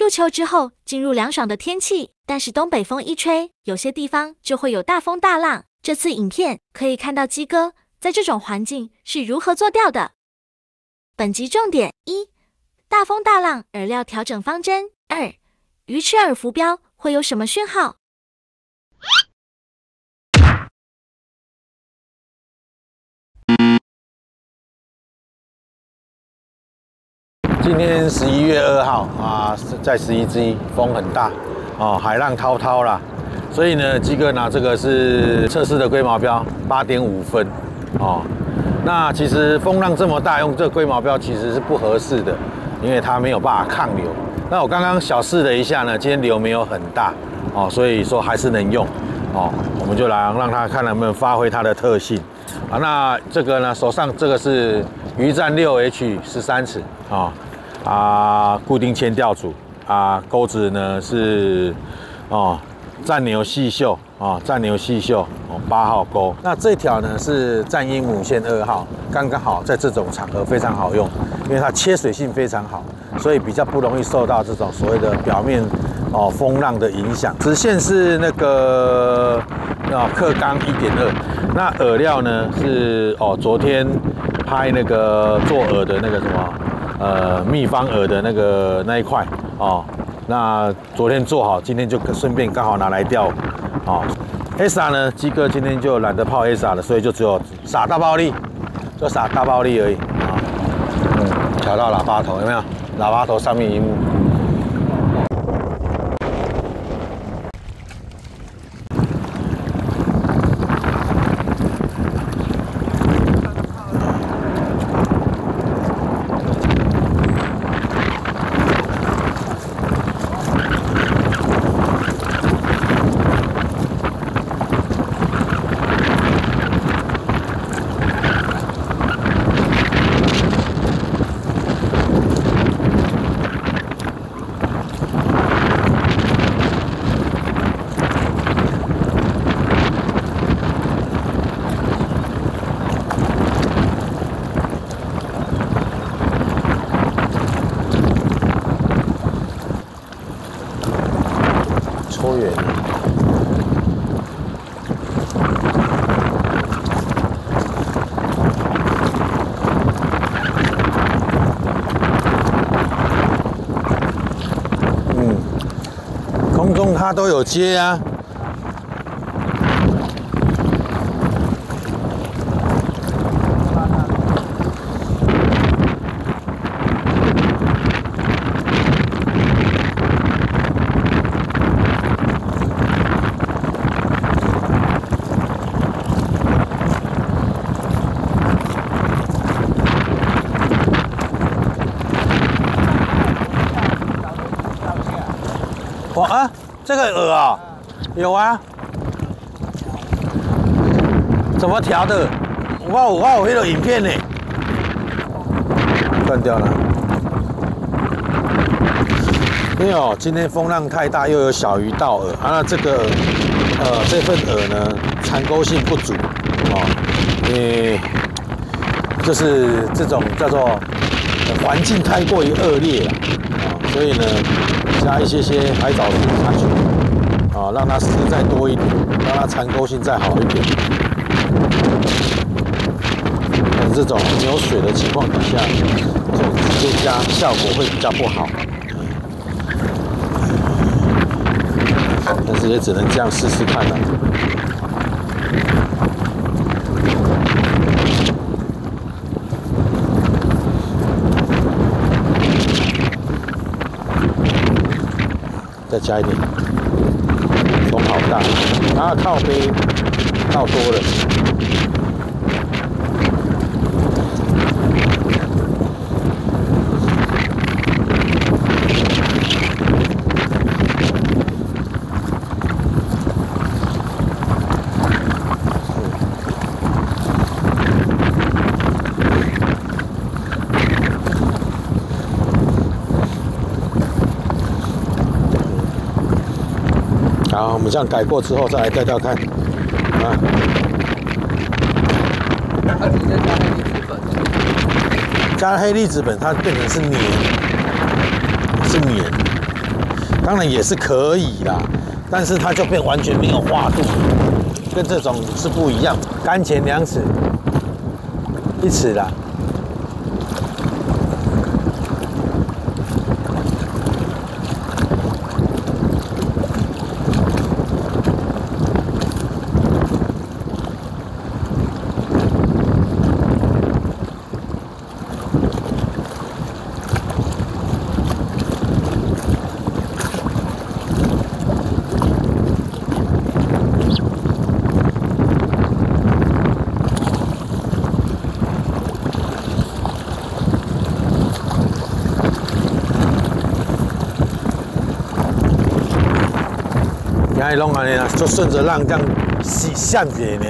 入秋之后，进入凉爽的天气，但是东北风一吹，有些地方就会有大风大浪。这次影片可以看到鸡哥在这种环境是如何做钓的。本集重点：一、大风大浪饵料调整方针；二、鱼吃饵浮标会有什么讯号？今天11月2号啊，在11之一，风很大哦，海浪滔滔啦。所以呢，鸡哥拿这个是测试的龟毛标，8.5分哦。那其实风浪这么大，用这个龟毛标其实是不合适的，因为它没有办法抗流。那我刚刚小试了一下呢，今天流没有很大哦，所以说还是能用哦。我们就来让它看能不能发挥它的特性啊。那这个呢，手上这个是鱼战 6H 13尺固定铅钓组钩子呢是战牛细绣战牛细绣8号钩。那这条呢是战鹰母线2号，刚刚好在这种场合非常好用，因为它切水性非常好，所以比较不容易受到这种所谓的表面风浪的影响。直线是那个克刚1.2，那饵料呢是昨天拍那个做饵的那个什么秘方饵的那一块那昨天做好，今天就顺便刚好拿来钓SA 呢，鸡哥今天就懒得泡 SA 了，所以就只有撒大暴力，就撒大暴力而已调到喇叭头有没有？喇叭头上面萤幕。抽远空中它都有接啊。这个饵有啊，怎么调的？我有那个影片呢，断掉了。因为今天风浪太大，又有小鱼到饵那这个这份饵呢，缠钩性不足就是这种叫做环境太过于恶劣了所以呢。加一些海藻丝下去让它丝再多一点，让它缠钩性再好一点。但这种没有水的情况底下，这种直接加效果会比较不好。但是也只能这样试试看了。再加一点，风好大，然后靠背靠多了。好，我们这样改过之后再来钓钓看它直接加黑粒子粉，加黑粒子粉它变成是黏，当然也是可以啦，但是它就变完全没有画度，跟这种是不一样。竿前2尺，1尺啦。哎，弄安尼啊，就顺着浪这样向着呢。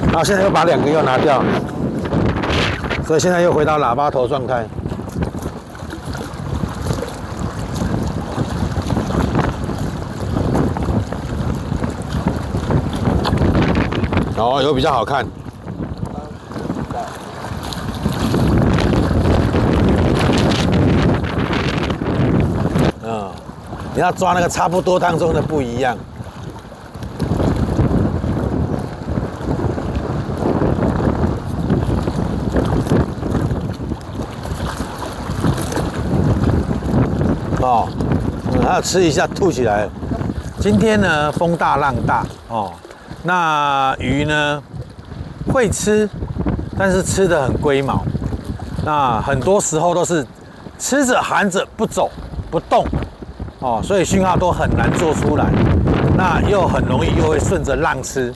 然后现在又把2个又拿掉，所以现在又回到喇叭头状态。哦，有比较好看。你要抓那个差不多当中的不一样。哦，还要吃一下吐起来。今天呢，风大浪大哦，那鱼呢会吃，但是吃得很龟毛。那很多时候都是吃着含着不走不动。哦，所以讯号都很难做出来，那又很容易又会顺着浪吃，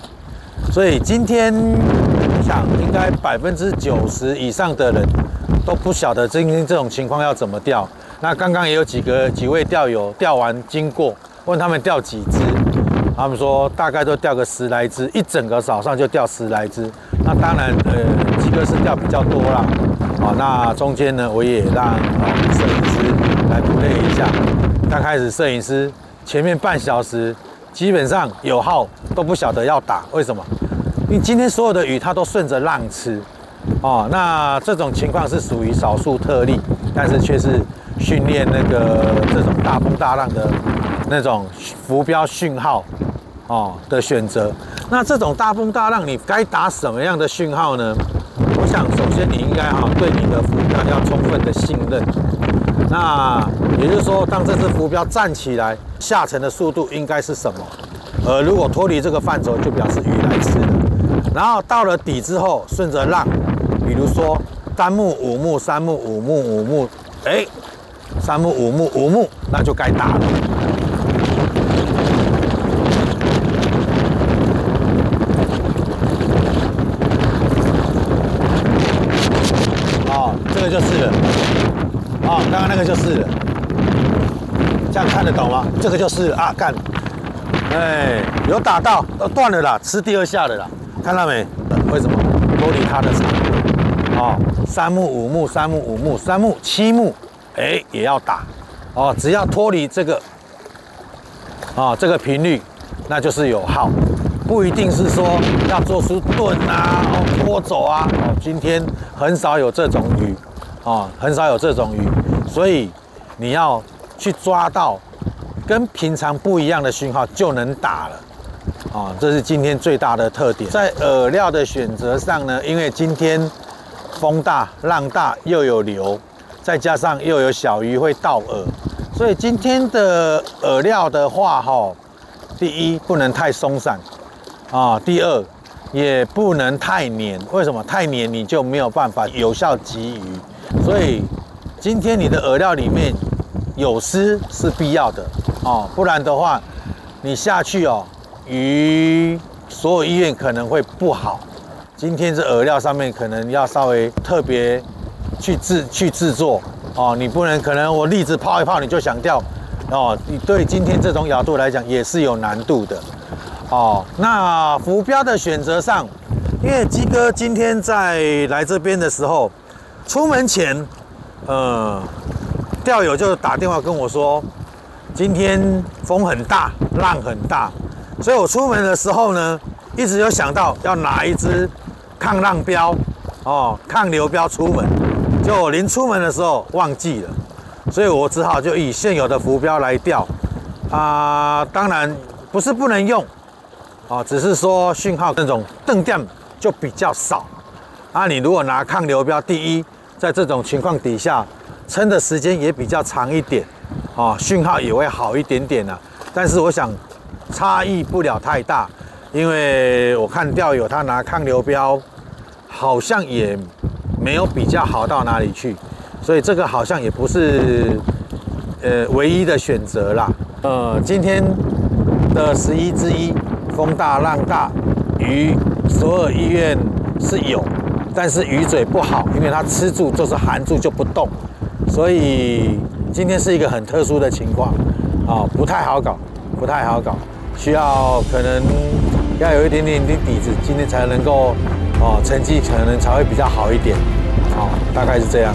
所以今天我想应该90%以上的人都不晓得今天这种情况要怎么钓。那刚刚也有几位钓友钓完经过，问他们钓几只，他们说大概都钓个10来只，一整个早上就钓10来只。那当然，鸡哥是钓比较多啦，啊，那中间呢我也让摄影师来play一下。刚开始摄影师前面半小时基本上有号都不晓得要打，为什么？因为今天所有的鱼它都顺着浪吃，哦，那这种情况是属于少数特例，但是却是训练那个这种大风大浪的那种浮标讯号哦的选择。那这种大风大浪你该打什么样的讯号呢？我想首先你应该对你的浮标要充分的信任。那也就是说，当这只浮标站起来，下沉的速度应该是什么？如果脱离这个范畴，就表示鱼来吃了。然后到了底之后，顺着浪，比如说3目、5目、3目、5目、5目，哎，3目、5目、5目，那就该打了。哦，这个就是了。哦，刚刚那个就是了，这样看得懂吗？这个就是了啊，干，哎，有打到，断了啦，吃第2下了啦，看到没？为什么？脱离它的场。哦，3目、5目、3目、5目、3目、7目，哎，也要打。哦，只要脱离这个，这个频率，那就是有号，不一定是说要做出盾啊，拖走啊。哦，今天很少有这种鱼。很少有这种鱼，所以你要去抓到跟平常不一样的讯号就能打了。这是今天最大的特点。在饵料的选择上呢，因为今天风大浪大又有流，再加上又有小鱼会倒饵，所以今天的饵料的话，第一不能太松散，第二也不能太黏。为什么？太黏你就没有办法有效击鱼。所以今天你的饵料里面有丝是必要的不然的话你下去鱼所有意愿可能会不好。今天这饵料上面可能要稍微特别去制作你不能可能我栗子泡一泡你就想钓你对今天这种咬度来讲也是有难度的那浮标的选择上，因为鸡哥今天在来这边的时候。出门前，钓友就打电话跟我说，今天风很大，浪很大，所以我出门的时候呢，一直有想到要拿一支抗浪标，抗流标出门。就临出门的时候忘记了，所以我只好就以现有的浮标来钓。当然不是不能用，只是说讯号那种灯点就比较少。你如果拿抗流标，第一，在这种情况底下，撑的时间也比较长一点，讯号也会好一点点啊。但是我想差异不了太大，因为我看钓友他拿抗流标，好像也没有比较好到哪里去，所以这个好像也不是唯一的选择啦。今天的11之1，风大浪大，鱼索尔医院是有，但是鱼嘴不好，因为它吃住就是含住就不动，所以今天是一个很特殊的情况不太好搞，不太好搞，需要可能要有一点点底子，今天才能够成绩可能才会比较好一点，大概是这样。